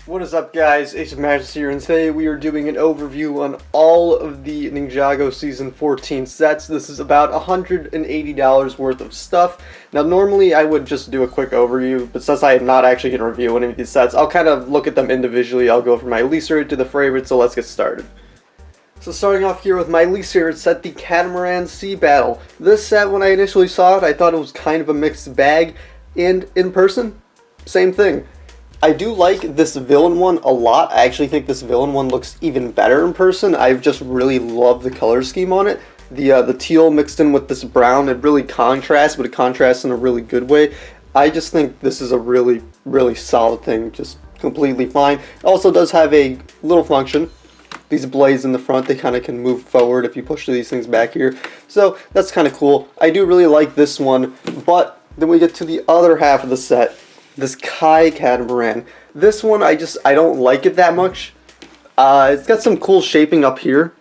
What is up, guys? Hfmasters here, and today we are doing an overview on all of the Ninjago Season 14 sets. This is about $180 worth of stuff. Now, normally I would just do a quick overview, but since I am not actually going to review any of these sets, I'll kind of look at them individually. I'll go from my least favorite to the favorite, so let's get started. So starting off here with my least favorite set, the Catamaran Sea Battle. This set, when I initially saw it, I thought it was kind of a mixed bag, and in person, same thing. I do like this villain one a lot. I actually think this villain one looks even better in person. I just really love the color scheme on it. The teal mixed in with this brown, it really contrasts, but it contrasts in a really good way. I just think this is a really, really solid thing, just completely fine. It also does have a little function. These blades in the front, they kind of can move forward if you push these things back here. So that's kind of cool. I do really like this one, but then we get to the other half of the set. This Kai Catamaran. This one, I don't like it that much. It's got some cool shaping up here.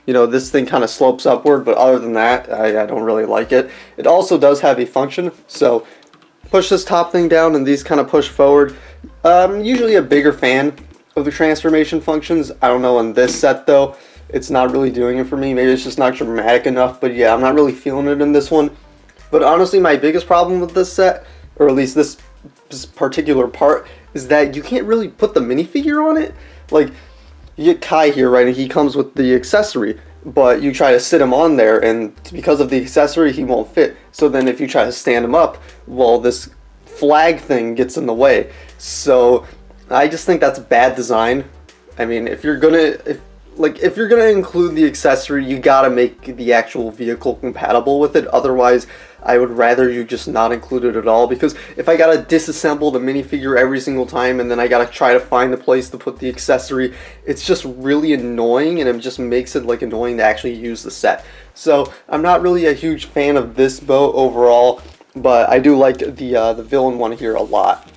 You know, this thing kind of slopes upward, but other than that, I don't really like it. It also does have a function, so push this top thing down and these kind of push forward. I'm usually a bigger fan of the transformation functions. I don't know on this set though. It's not really doing it for me. Maybe it's just not dramatic enough, but yeah, I'm not really feeling it in this one. But honestly, my biggest problem with this set, or at least this particular part, is that you can't really put the minifigure on it. Like, you get Kai here, right, and he comes with the accessory, but you try to sit him on there, and because of the accessory, he won't fit. So then if you try to stand him up, well, this flag thing gets in the way. So I just think that's bad design. I mean, if you're gonna include the accessory, you gotta make the actual vehicle compatible with it. Otherwise, I would rather you just not include it at all, because if I gotta disassemble the minifigure every single time and then I gotta try to find the place to put the accessory, it's just really annoying, and it just makes it like annoying to actually use the set. So I'm not really a huge fan of this boat overall, but I do like the villain one here a lot.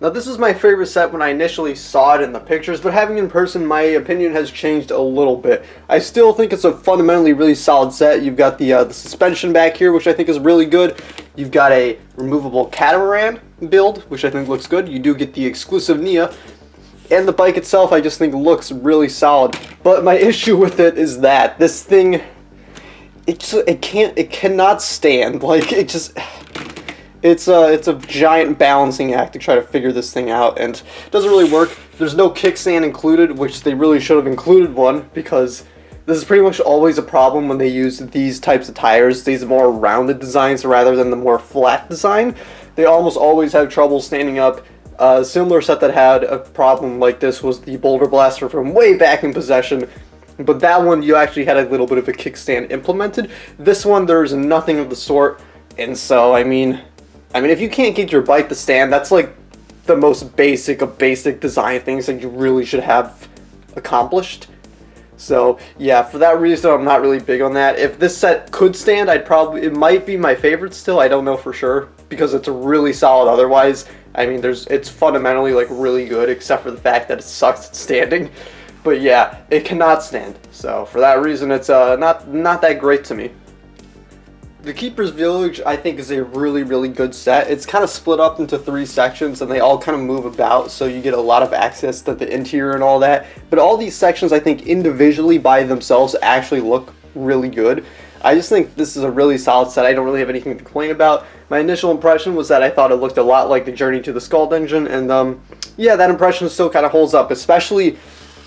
Now, this is my favorite set when I initially saw it in the pictures, but having it in person, my opinion has changed a little bit. I still think it's a fundamentally really solid set. You've got the suspension back here, which I think is really good. You've got a removable catamaran build, which I think looks good. You do get the exclusive Nia. And the bike itself, I just think looks really solid. But my issue with it is that this thing, it cannot stand. Like, it's a giant balancing act to try to figure this thing out, and it doesn't really work. There's no kickstand included, which they really should have included one, because this is pretty much always a problem when they use these types of tires, these more rounded designs rather than the more flat design. They almost always have trouble standing up. A similar set that had a problem like this was the Boulder Blaster from way back in Possession, but that one you actually had a little bit of a kickstand implemented. This one, there's nothing of the sort, and so, I mean, if you can't get your bike to stand, that's like the most basic of basic design things that you really should have accomplished. So yeah, for that reason, I'm not really big on that. If this set could stand, it might be my favorite still. I don't know for sure, because it's really solid otherwise. I mean, it's fundamentally like really good, except for the fact that it sucks at standing. But yeah, it cannot stand. So for that reason, it's not that great to me. The Keeper's Village, I think, is a really, really good set. It's kind of split up into 3 sections, and they all kind of move about, so you get a lot of access to the interior and all that. But all these sections, I think, individually by themselves actually look really good. I just think this is a really solid set. I don't really have anything to complain about. My initial impression was that I thought it looked a lot like the Journey to the Skull Dungeon, and yeah, that impression still kind of holds up, especially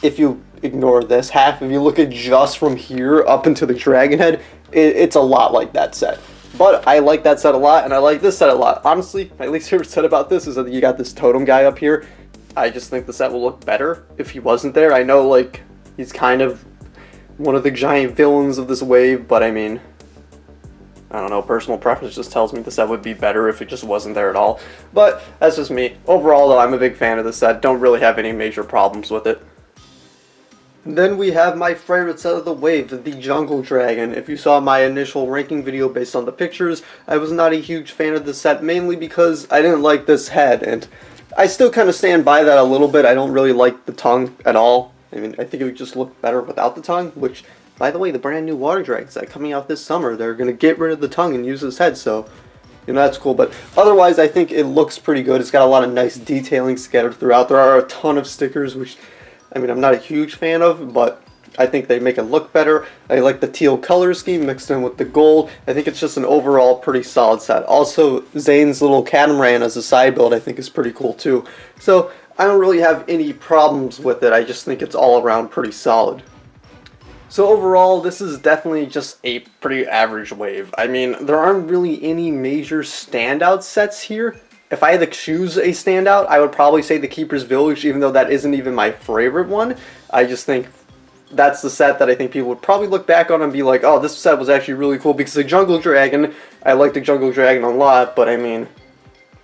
if you ignore this half. If you look at just from here up into the Dragon Head, it's a lot like that set. But I like that set a lot, and I like this set a lot. Honestly, my least favorite set about this is that you got this totem guy up here. I just think the set will look better if he wasn't there. I know, like, he's kind of one of the giant villains of this wave, but I mean, I don't know, personal preference just tells me the set would be better if it just wasn't there at all. But that's just me. Overall, though, I'm a big fan of this set. Don't really have any major problems with it. Then we have my favorite set of the wave, the Jungle Dragon. If you saw my initial ranking video based on the pictures, I was not a huge fan of the set, mainly because I didn't like this head, and I still kind of stand by that a little bit. I don't really like the tongue at all. I mean, I think it would just look better without the tongue, which, by the way, the brand new Water Dragon set coming out this summer, they're going to get rid of the tongue and use this head, so that's cool. But otherwise, I think it looks pretty good. It's got a lot of nice detailing scattered throughout. There are a ton of stickers, which, I mean, I'm not a huge fan of, but I think they make it look better. I like the teal color scheme mixed in with the gold. I think it's just an overall pretty solid set. Also, Zane's little catamaran as a side build I think is pretty cool too. So I don't really have any problems with it. I just think it's all around pretty solid. So overall, this is definitely just a pretty average wave. I mean, there aren't really any major standout sets here. If I had to choose a standout, I would probably say the Keeper's Village, even though that isn't even my favorite one. I just think that's the set that I think people would probably look back on and be like, oh, this set was actually really cool, because the Jungle Dragon, I like the Jungle Dragon a lot, but I mean,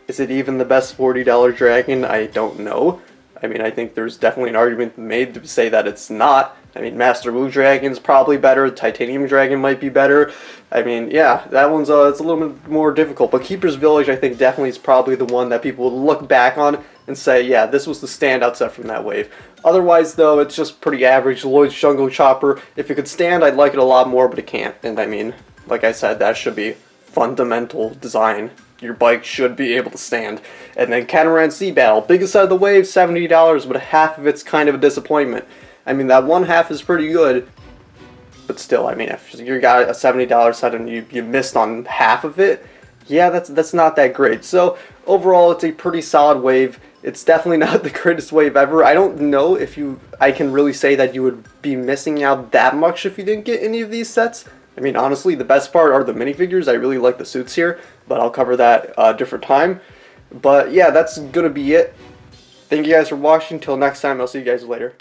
is it even the best $40 dragon? I don't know. I mean, I think there's definitely an argument made to say that it's not. I mean, Master Wu Dragon's probably better, Titanium Dragon might be better. I mean, yeah, that one's it's a little bit more difficult, but Keeper's Village I think definitely is probably the one that people will look back on and say, yeah, this was the standout set from that wave. Otherwise, though, it's just pretty average. Lloyd's Jungle Chopper, if it could stand, I'd like it a lot more, but it can't. And I mean, like I said, that should be fundamental design. Your bike should be able to stand. And then Catamaran Sea Battle, biggest set of the wave, $70, but half of it's kind of a disappointment. I mean, that one half is pretty good, but still, I mean, if you got a $70 set and you missed on half of it, yeah, that's not that great. So overall, it's a pretty solid wave. It's definitely not the greatest wave ever. I don't know if I can really say that you would be missing out that much if you didn't get any of these sets. I mean, honestly, the best part are the minifigures. I really like the suits here, but I'll cover that a different time. But yeah, that's gonna be it. Thank you guys for watching. Till next time, I'll see you guys later.